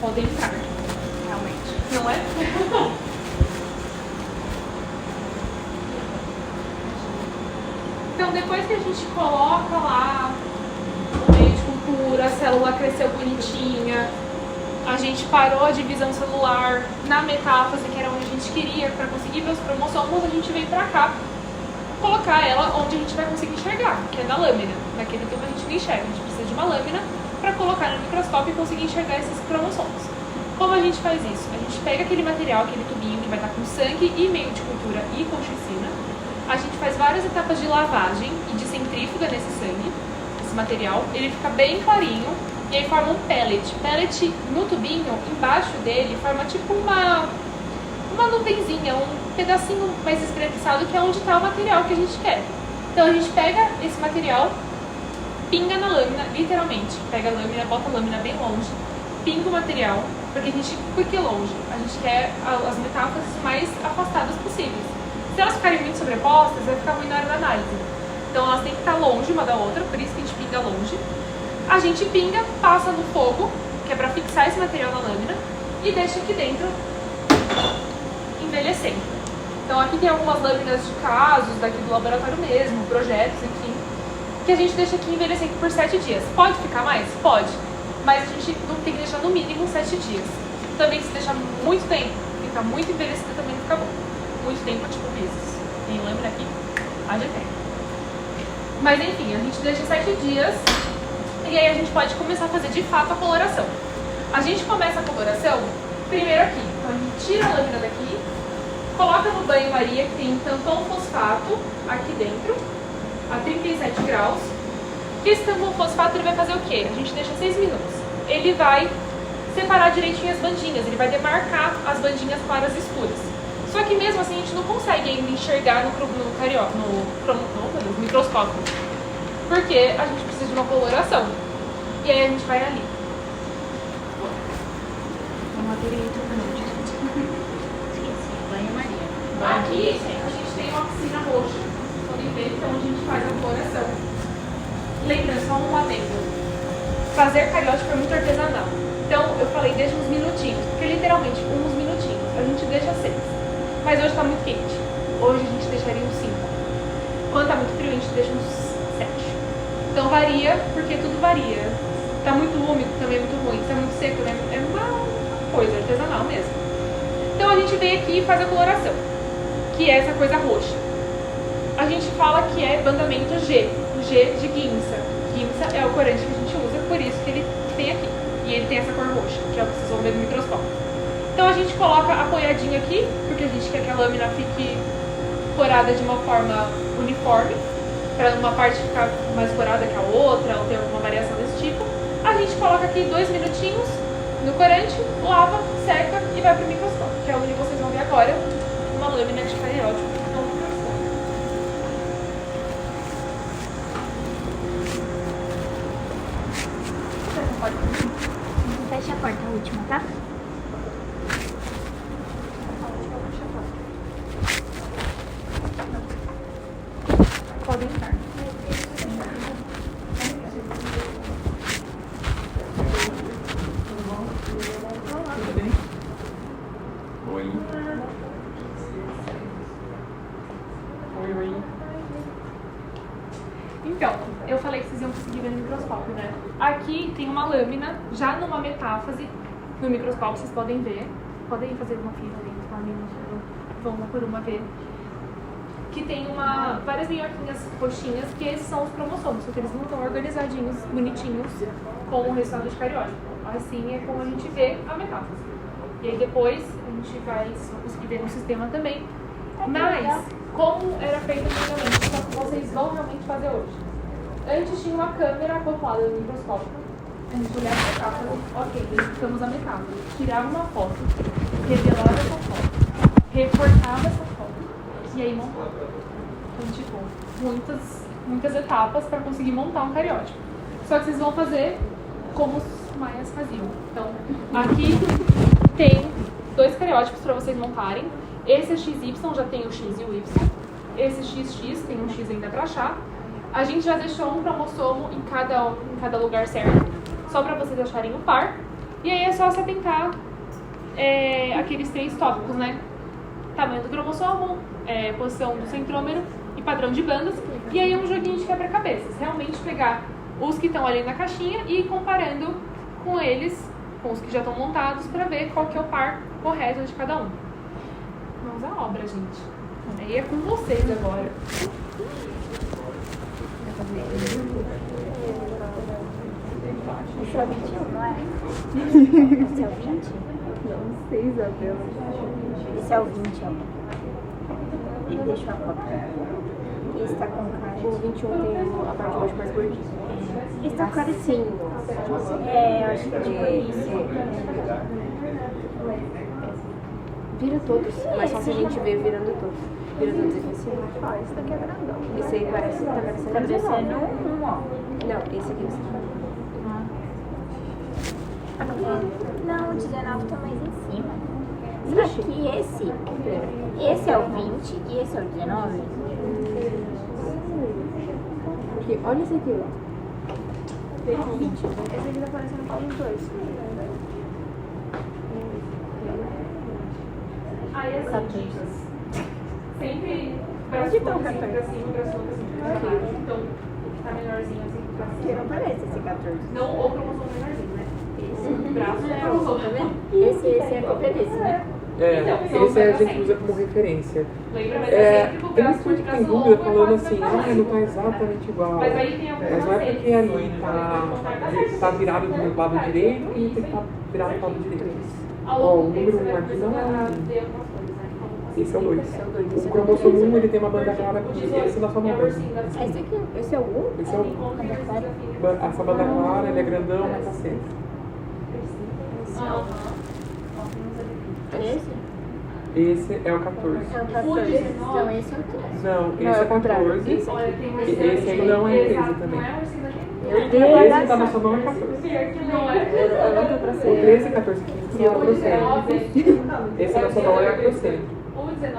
Podem entrar. Realmente. Não é? Então, depois que a gente coloca lá o meio de cultura, a célula cresceu bonitinha, a gente parou a divisão celular na metáfase, que era onde a gente queria, para conseguir ver os cromossomos, a gente veio pra cá colocar ela onde a gente vai conseguir enxergar, que é na lâmina. Naquele tubo a gente não enxerga, a gente precisa de uma lâmina para colocar no microscópio e conseguir enxergar esses cromossomos. Como a gente faz isso? A gente pega aquele material, aquele tubinho que vai estar com sangue e meio de cultura e colchicina. A gente faz várias etapas de lavagem e de centrífuga nesse sangue, esse material. Ele fica bem clarinho e aí forma um pellet. Pellet no tubinho, embaixo dele, forma tipo uma nuvenzinha, um pedacinho mais esbranquiçado, que é onde está o material que a gente quer. Então a gente pega esse material, pinga na lâmina, literalmente. Pega a lâmina, bota a lâmina bem longe, pinga o material, porque por que longe? A gente quer as metáfases mais afastadas possíveis. Se elas ficarem muito sobrepostas, vai ficar ruim na hora da análise. Então elas têm que estar longe uma da outra, por isso que a gente pinga longe. A gente pinga, passa no fogo, que é para fixar esse material na lâmina, e deixa aqui dentro envelhecendo. Então aqui tem algumas lâminas de casos daqui do laboratório mesmo, projetos, enfim, que a gente deixa aqui envelhecendo por 7 dias. Pode ficar mais? Pode. Mas a gente não tem que deixar no mínimo 7 dias. Também se deixar muito tempo, fica muito envelhecido, também fica bom. Muito tempo, tipo meses. Tem lâmina aqui? Haja tempo. Mas enfim, a gente deixa 7 dias e aí a gente pode começar a fazer de fato a coloração. A gente começa a coloração primeiro aqui. Então a gente tira a lâmina daqui, coloca no banho-maria que tem tampão fosfato aqui dentro, a 37 graus. Esse tampão fosfato ele vai fazer o quê? A gente deixa 6 minutos. Ele vai separar direitinho as bandinhas, ele vai demarcar as bandinhas claras e escuras. Só que mesmo assim a gente não consegue ainda enxergar no microscópio, porque a gente precisa de uma coloração. E aí a gente vai ali. Aqui a gente tem uma piscina roxa, podem ver, então a gente faz a coloração. Lembrando, só um adendo. Fazer cariótipo é muito artesanal. Então eu falei, deixa uns minutinhos, porque literalmente uns minutinhos, a gente deixa 6. Mas hoje tá muito quente, hoje a gente deixaria uns 5. Quando tá muito frio, a gente deixa uns 7. Então varia, porque tudo varia. Tá muito úmido, também é muito ruim. Tá muito seco, né? É uma coisa artesanal mesmo. Então a gente vem aqui e faz a coloração, que é essa coisa roxa. A gente fala que é bandamento G, G de guinça. Guinça é o corante que a gente usa, por isso que ele tem aqui. E ele tem essa cor roxa, que é o que vocês vão ver no microscópio. Então a gente coloca apoiadinho aqui, porque a gente quer que a lâmina fique corada de uma forma uniforme, para uma parte ficar mais corada que a outra, ou ter alguma variação desse tipo. A gente coloca aqui 2 minutinhos no corante, lava, seca e vai para o microscópio, que é onde vocês vão ver agora uma lâmina de cariótipo no microscópio. Fecha a porta, a última, tá? Podem entrar. Oi. Oi. Então, eu falei que vocês iam conseguir ver no microscópio, né? Aqui tem uma lâmina, já numa metáfase, no microscópio vocês podem ver. Podem fazer uma fila dentro lá, vão uma por uma ver. Que tem várias minhoquinhas roxinhas, que esses são os cromossomos, porque eles não estão organizadinhos, bonitinhos, com o resultado de cariótipo. Assim é como a gente vê a metáfase. E aí depois a gente vai conseguir ver no sistema também. Mas, como era feito antigamente, só que vocês vão realmente fazer hoje. Antes tinha uma câmera acoplada no microscópio. A gente olhava a metáfase, ok, identificamos a metáfase. Tirava uma foto, revelava essa foto, recortava essa foto e aí montava. Então, tipo, muitas etapas para conseguir montar um cariótipo. Só que vocês vão fazer como os maias faziam. Então, aqui tem 2 cariótipos para vocês montarem. Esse é XY, já tem o X e o Y. Esse XX tem um X ainda para achar. A gente já deixou um cromossomo em cada lugar certo, só para vocês acharem o par. E aí é só se atentar aqueles 3 tópicos, né? Tamanho do cromossomo, posição do centrômero e padrão de bandas. E aí é um joguinho de quebra-cabeças. Realmente pegar os que estão ali na caixinha e ir comparando com eles, com os que já estão montados, para ver qual que é o par correto de cada um. Vamos à obra, gente. Aí é com vocês agora. Esse é o 21, não é? Esse é o 20? Não sei, Isabela. Esse é o 20, ó. E deixa uma cópia. Esse tá com cara. O 21 tem a parte de baixo mais gordinha. Esse tá com cara assim. Eu acho que é isso. Vira todos. É mais fácil a gente ver virando todos. Vira todos aqui em cima. Ó, esse daqui é grandão. Esse aí parece, tá parecendo Tá 19. parecendo um, ó. Não, esse aqui você Não, o 19 tá mais em cima. Só que esse é o 20 e esse é o 19. Aqui, olha esse aqui, ó. Esse aqui tá parecendo com os 2. Aí assim, 14. sempre braço Onde tá o pra 14? cima, braço pra cima. Então, tá menorzinho assim pra Porque cima. não parece esse 14. Não o cromossomo menorzinho, né? Esse braço é o cromossomo. Esse é a cópia desse, né? Então, Esse a gente usa como referência. Lembra? Mas é sempre o Tem braço muita gente de que tem braço dúvida longo, falando quase assim, vai parar. não tá exatamente igual. Mas aí tem alguns Mas não é macetes. porque ali tá virado do lado direito e tem que estar virado do lado direito. Ao Ó, o longo número tempo, 1 você aqui vai não precisar é. ver algumas coisas, né? Esse é o 2. é o 2. O cromossomo 1 ele tem uma banda clara aqui, esse dá só uma banda. Esse aqui, esse é o 1? Esse é o essa banda clara, ele é grandão, mas tá certo. Esse? Esse é o 14. É o 14. Então esse é o 13. Não, esse Não, é é o contrário. 14. Olha, tem uma Esse aí não é 13 também. Não é ursinho daqui? Meu Deus. Esse que tá na sua mão é 14. Não é? Eu não tô pra O ser. 13, 14, 15 é o crocento. Esse na sua mão é a crocento.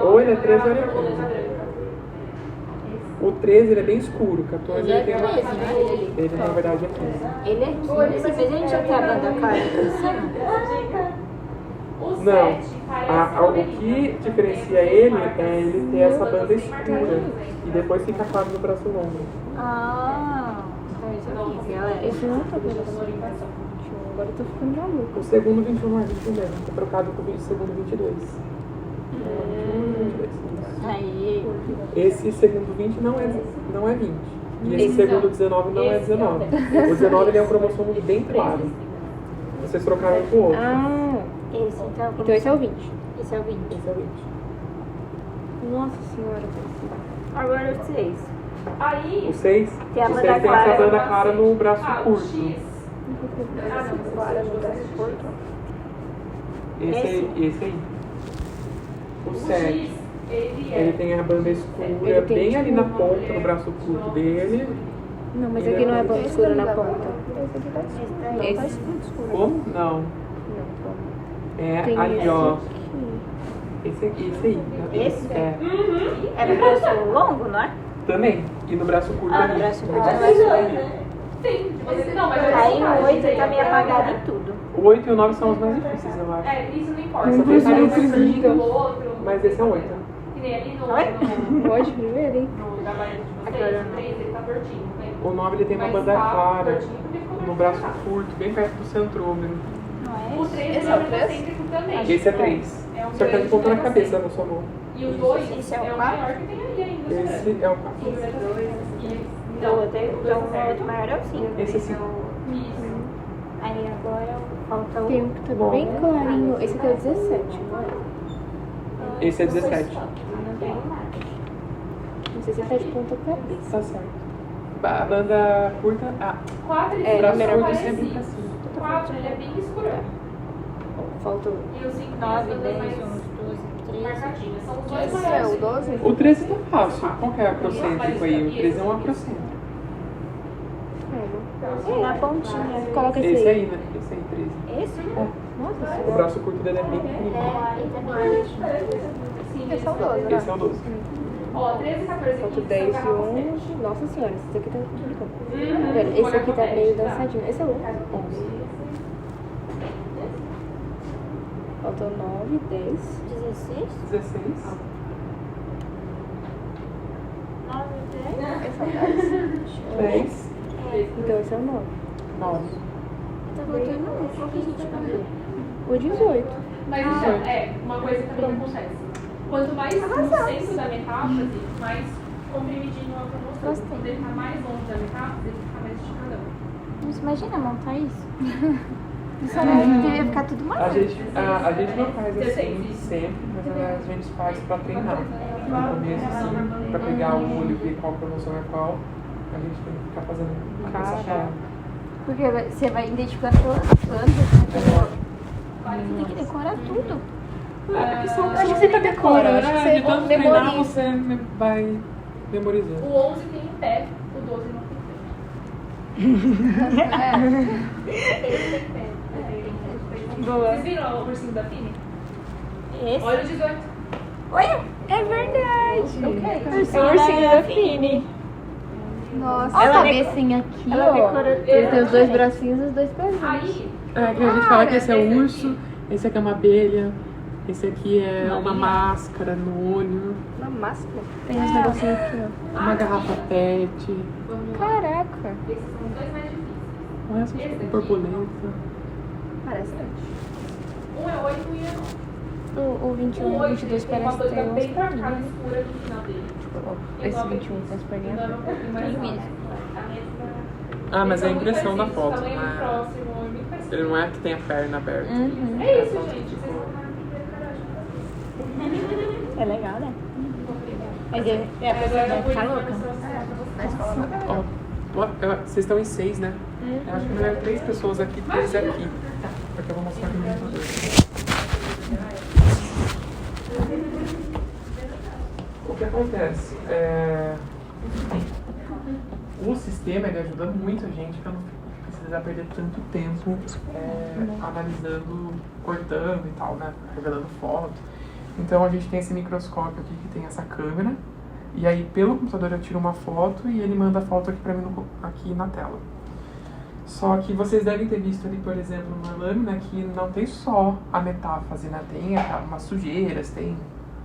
Ou ele é 13 ou ele é 15. O 13 ele é bem escuro, o 14 Ele é tem 13, né? Ele na verdade é 15. Ele é 15, mas a gente já tem a banda clara aqui em cima. O Não. 7 O que diferencia ele é ele ter essa banda escura e depois fica claro no braço longo. Ah, então isso aqui, galera. Esse não tá vendo essa orientação. Agora eu tô ficando maluco. O segundo 21 não é 21 mesmo, é trocado com o segundo 22. 22. Aí, Esse segundo 20 não é 20. E esse segundo 19 não é 19. O 19 ele é um cromossomo bem claro. Vocês trocaram um com o outro. Ah, esse então. então esse é o 20. Esse é o 20. Esse é o 20. Nossa senhora, Agora o 6. Aí, O 6 Tem a tem banda essa clara. banda clara no braço o curto. X. Clara no braço curto. Esse aí. O O 7. X, ele Ele é. tem a banda escura Ele tem bem ali tipo na ponta, no braço curto dele. Não, mas aqui não é banda escura na ponta. Esse Esse. Como? Não. É Tem ali, esse ó. aqui. Esse aí. Esse? É. É no braço longo, não é? Também. E no braço curto Ah, ali. no braço curto é mais longo. Tem. Você, não, mas Aí o 8 tá meio apagado em tudo. O 8 e o 9 são os mais difíceis, eu acho. É, isso não importa. Essa Você foi vai parecida. no outro. Mas esse é um 8. Que nem ali Oi? Pode primeiro, hein? no gabarito de vocês, Agora o 3 ele tá tortinho, né? O 9 ele tem uma Mas banda tá clara tortinho porque ficou no mais braço fechado. curto, bem perto do centrômero. Não é O esse? 3 Esse é é o o três? egocêntrico também. Esse é 3. É um Só que ele grande pontou na egocêntrico. cabeça, não somou. E o 2 Esse é o é o quatro? maior que tem ali ainda. Esse é o 4. Então, o outro maior é o 5. Esse é 5. Isso. Aí agora falta o... Tem um que tá bem clarinho. Esse aqui é o 17, não é? Esse é 17. Não tem nada. Não sei se tá de ponta cabeça. Tá certo. A banda curta. 4 ele É, é, braço número curto parecido. sempre pra cima. 4 ele é bem escurão. Falta o... E o 5 tem 9, as bandas 10, mais 11, 12, 13. marcadinhas. São os dois Esse é maiores. o 12? O 13 tá fácil. Qual que é acrocêntrico aí? O 13 é um acrocêntrico. Na pontinha. Coloca Esse aí, né? Esse aí, 13. Esse? Nossa O senhora. braço curto dele é bem pequenininho. Sim, Esse é o 12, né? Esse é o 12. Ó, 13 e 14 Falta o aqui 10 e são 11. Nossa senhora, esse aqui tá complicado. Uhum. Velho, esse aqui tá meio dançadinho. Esse é o 11. 11. Falta o 9, 10. 16? 16. 9, 10? Esse é o 10. 10. Então esse é o 9. 9. Tá voltando um. Qual que a gente mandou? O 18. Mas então, uma coisa que também acontece. Quanto mais no centro da metáfase, mais comprimidinho é o cromossomo. Gostei. Quando ele tá mais longe da metáfase, ele fica mais esticadão. Mas imagina montar isso. Isso ia ficar tudo A marrom. gente não faz assim sempre, mas a gente faz pra treinar. No começo, assim, pra pegar o olho e ver qual cromossomo é qual, a gente tem que ficar fazendo Caraca. Porque você vai identificando pelas plantas. Você tem que decorar tudo. Acho que você tá decorando. Acho que você de tanto treinar, memoriza. você vai memorizando. O 11 tem um pé, o 12 não tem pé. Boa. Vocês viram o ursinho da Fini? Esse? Olha o 18. Olha, é verdade. É o ursinho da Fini. Nossa, Olha a ela cabecinha aqui, ela ó. decorou Ele tem os dois bracinhos e os dois pezinhos. Aí, É, que a gente fala que esse é o urso, esse aqui é uma abelha, esse aqui é uma máscara no olho, Uma máscara. Tem uns negocinhos aqui, ó. uma garrafa pet, Caraca. esses são os dois mais difíceis. não é essa borboleta. Parece. Um é 8 e um é 9. O 21 e o 8 22 tem uma parece ter coisa umas bem marcada perninhas. escura no final dele. Esse 21 tem as perninhas. Então é um pouquinho mais Tem alto. mesmo. Ah, mas é a Eles são impressão da muito foto, parecidos, tamanho né? próximo, é muito parecido. Ele não é que tem a perna aberta. Uhum. É isso, gente. Vocês vão é legal, né? Mas a pessoa vai ficar louca. Ó, vocês estão em 6, né? Eu acho que melhor 3 pessoas aqui, 3 aqui. Porque eu vou mostrar aqui no computador. O que acontece? O sistema ele ajuda muito a gente para não precisar perder tanto tempo analisando, cortando e tal, né? Revelando foto. Então a gente tem esse microscópio aqui que tem essa câmera E aí, pelo computador, eu tiro uma foto e ele manda a foto aqui pra mim aqui na tela. Só que vocês devem ter visto ali, por exemplo, uma lâmina que não tem só a metáfase, né? Tem umas sujeiras, tem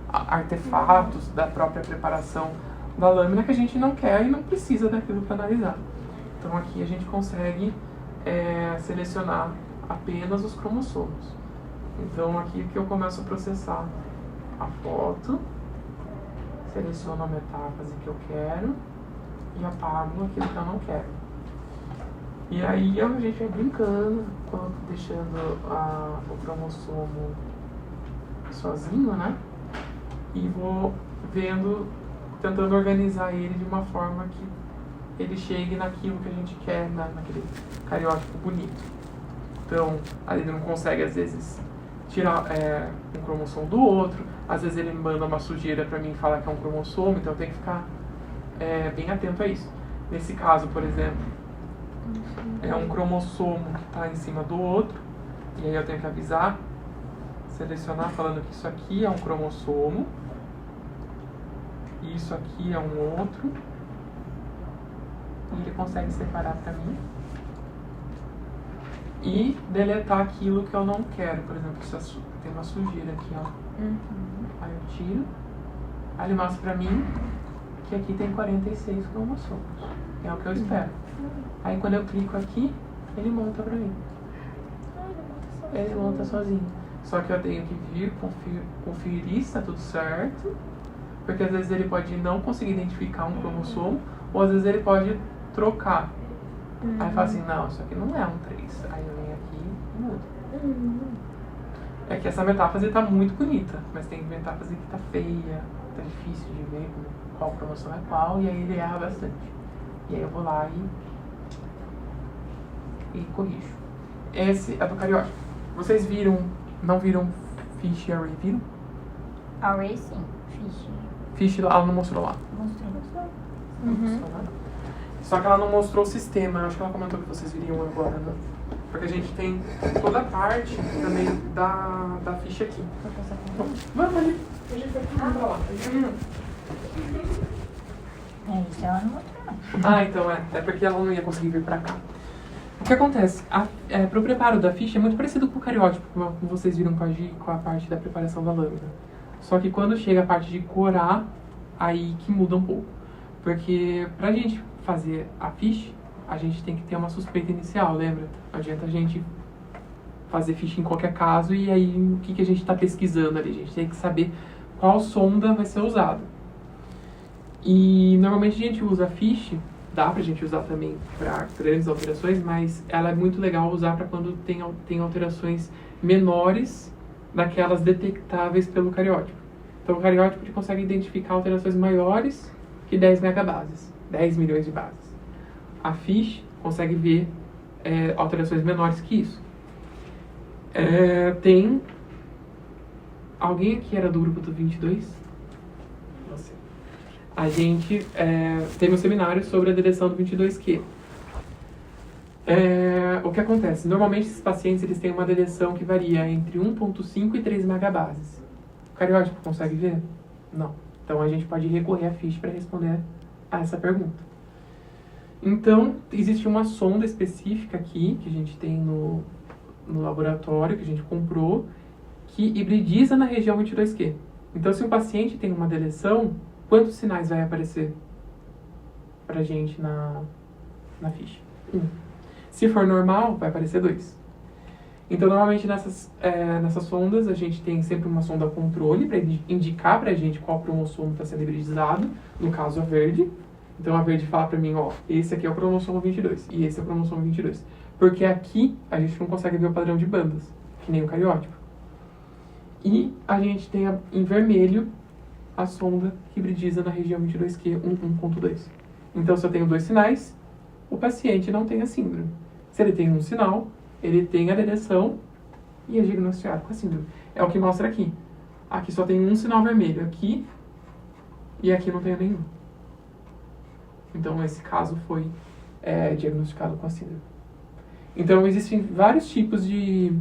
artefatos da própria preparação da lâmina que a gente não quer e não precisa daquilo para analisar. Então aqui a gente consegue selecionar apenas os cromossomos. Então aqui que eu começo a processar a foto, seleciono a metáfase que eu quero e apago aquilo que eu não quero. E aí a gente vai brincando, deixando o cromossomo sozinho, né? E vou vendo, tentando organizar ele de uma forma que ele chegue naquilo que a gente quer, naquele cariótipo bonito. Então, ele não consegue, às vezes, tirar um cromossomo do outro. Às vezes ele manda uma sujeira para mim e fala que é um cromossomo, então eu tenho que ficar bem atento a isso. Nesse caso, por exemplo, é um cromossomo que está em cima do outro, e aí eu tenho que avisar, selecionar falando que isso aqui é um cromossomo, e isso aqui é um outro, e ele consegue separar para mim. E deletar aquilo que eu não quero. Por exemplo, tem uma sujeira aqui, ó. Aí eu tiro. Aí ele mostra pra mim que aqui tem 46 cromossomos. É o que eu espero. Aí quando eu clico aqui, ele monta pra mim. Ele monta sozinho. Só que eu tenho que vir, conferir se tá tudo certo. Porque às vezes ele pode não conseguir identificar um cromossomo. Ou às vezes ele pode trocar. Aí fala assim, não, isso aqui não é um 3. Aí eu venho aqui e mudo. É que essa metáfase tá muito bonita, mas tem metáfase que tá feia, tá difícil de ver qual cromossomo é qual, e aí ele erra bastante. E aí eu vou lá e corrijo. Esse é do cariótipo. Vocês não viram Fish e Array, viram? Array sim, Fish ela não mostrou lá. Mostrou. Só que ela não mostrou o sistema, eu acho que ela comentou que vocês viriam agora, né? Porque a gente tem toda a parte também da ficha aqui. Vamos ali, a gente vai pra lá. Isso ela não mostrou não. Ah, então é porque ela não ia conseguir vir pra cá. O que acontece? Pro preparo da ficha é muito parecido com o cariótipo, como vocês viram com a parte da preparação da lâmina. Só que quando chega a parte de corar, aí que muda um pouco. Porque pra gente fazer a ficha, a gente tem que ter uma suspeita inicial, lembra? Não adianta a gente fazer ficha em qualquer caso e aí o que a gente está pesquisando ali? A gente tem que saber qual sonda vai ser usada. E normalmente a gente usa a ficha, dá pra gente usar também para grandes alterações, mas ela é muito legal usar para quando tem alterações menores daquelas detectáveis pelo cariótipo. Então o cariótipo ele consegue identificar alterações maiores que 10 megabases, 10 milhões de bases. A FISH consegue ver alterações menores que isso. Tem... Alguém aqui era do grupo do 22? Você. A gente teve um seminário sobre a deleção do 22Q. O que acontece? Normalmente esses pacientes eles têm uma deleção que varia entre 1.5 e 3 megabases. O cariótipo consegue ver? Não. Então a gente pode recorrer à FISH para responder a essa pergunta. Então, existe uma sonda específica aqui, que a gente tem no laboratório, que a gente comprou, que hibridiza na região 22Q. Então, se o paciente tem uma deleção, quantos sinais vai aparecer pra gente na ficha? 1. Se for normal, vai aparecer 2. Então, normalmente nessas sondas, a gente tem sempre uma sonda controle para indicar pra gente qual cromossomo está sendo hibridizado, no caso a verde. Então a verde fala pra mim, ó, esse aqui é o cromossomo 22 e esse é o cromossomo 22. Porque aqui a gente não consegue ver o padrão de bandas, que nem o cariótipo. E a gente tem em vermelho a sonda que hibridiza na região 22Q 1.2. Então se eu tenho 2 sinais, o paciente não tem a síndrome. Se ele tem um sinal, ele tem a deleção e é diagnosticado com a síndrome. É o que mostra aqui. Aqui só tem um sinal vermelho, aqui e aqui não tem nenhum. Então, esse caso foi diagnosticado com a síndrome. Então, existem vários tipos de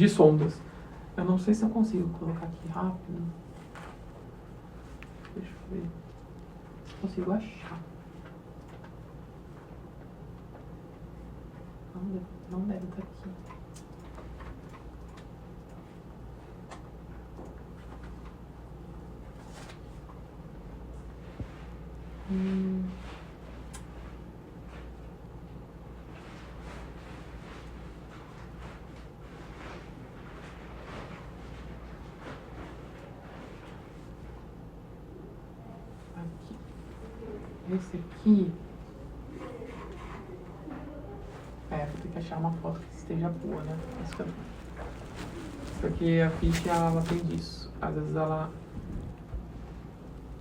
sondas. Eu não sei se eu consigo colocar aqui rápido. Deixa eu ver se consigo achar. Não deve estar aqui. Aqui. Esse aqui. Vou ter que achar uma foto que esteja boa, né? Porque a ficha, ela tem disso. Às vezes ela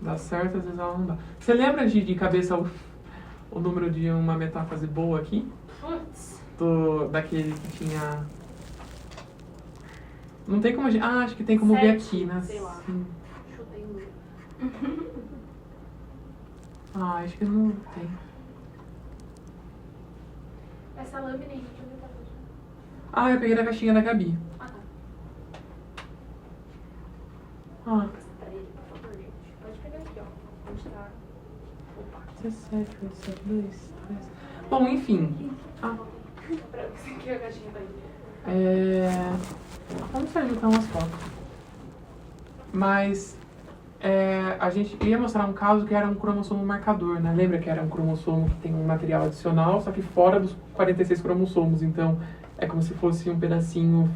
dá certo, às vezes ela não dá. Você lembra de cabeça o número de uma metáfase boa aqui? Putz. Daquele que tinha... Não tem como... acho que tem como ver aqui, né? Sei lá. Sim. Chutei um. Acho que não tem. Essa lâmina aí, deixa eu ver pra você. Eu peguei da caixinha da Gabi. Ah, tá. Pra ele, por favor, gente. Pode pegar aqui, ó. Onde tá. Opa. 17, 87, 2, 3... Bom, enfim. Pra você aqui a caixinha daí. Vamos ajudar umas fotos. Mas a gente ia mostrar um caso que era um cromossomo marcador, né? Lembra que era um cromossomo que tem um material adicional, só que fora dos 46 cromossomos. Então, é como se fosse um pedacinho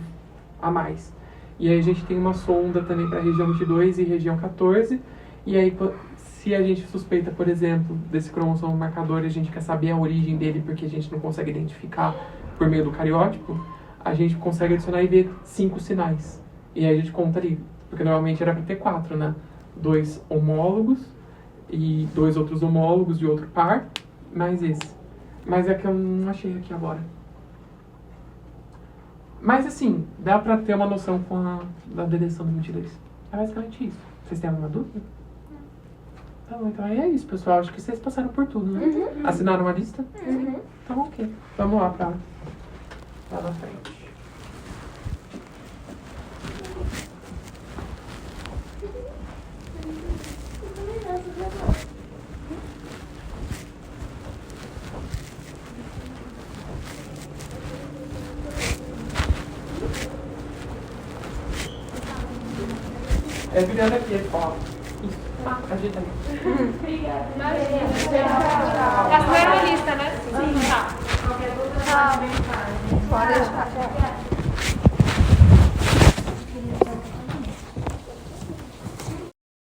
a mais. E aí a gente tem uma sonda também para a região 22 e região 14. E aí, se a gente suspeita, por exemplo, desse cromossomo marcador e a gente quer saber a origem dele porque a gente não consegue identificar por meio do cariótipo, a gente consegue adicionar e ver 5 sinais. E aí a gente conta ali, porque normalmente era para ter 4, né? 2 homólogos e 2 outros homólogos de outro par, mais esse. Mas é que eu não achei aqui agora. Mas assim, dá pra ter uma noção da deleção do 22. É basicamente isso. Vocês têm alguma dúvida? Tá bom, então é isso, pessoal. Acho que vocês passaram por tudo, né? Assinaram a lista? Então, ok. Vamos lá pra na frente. Virando aqui, ó. Isso. Ajeita aí. Obrigada. Já fizeram a lista, né? Sim. Tá. Pode deixar.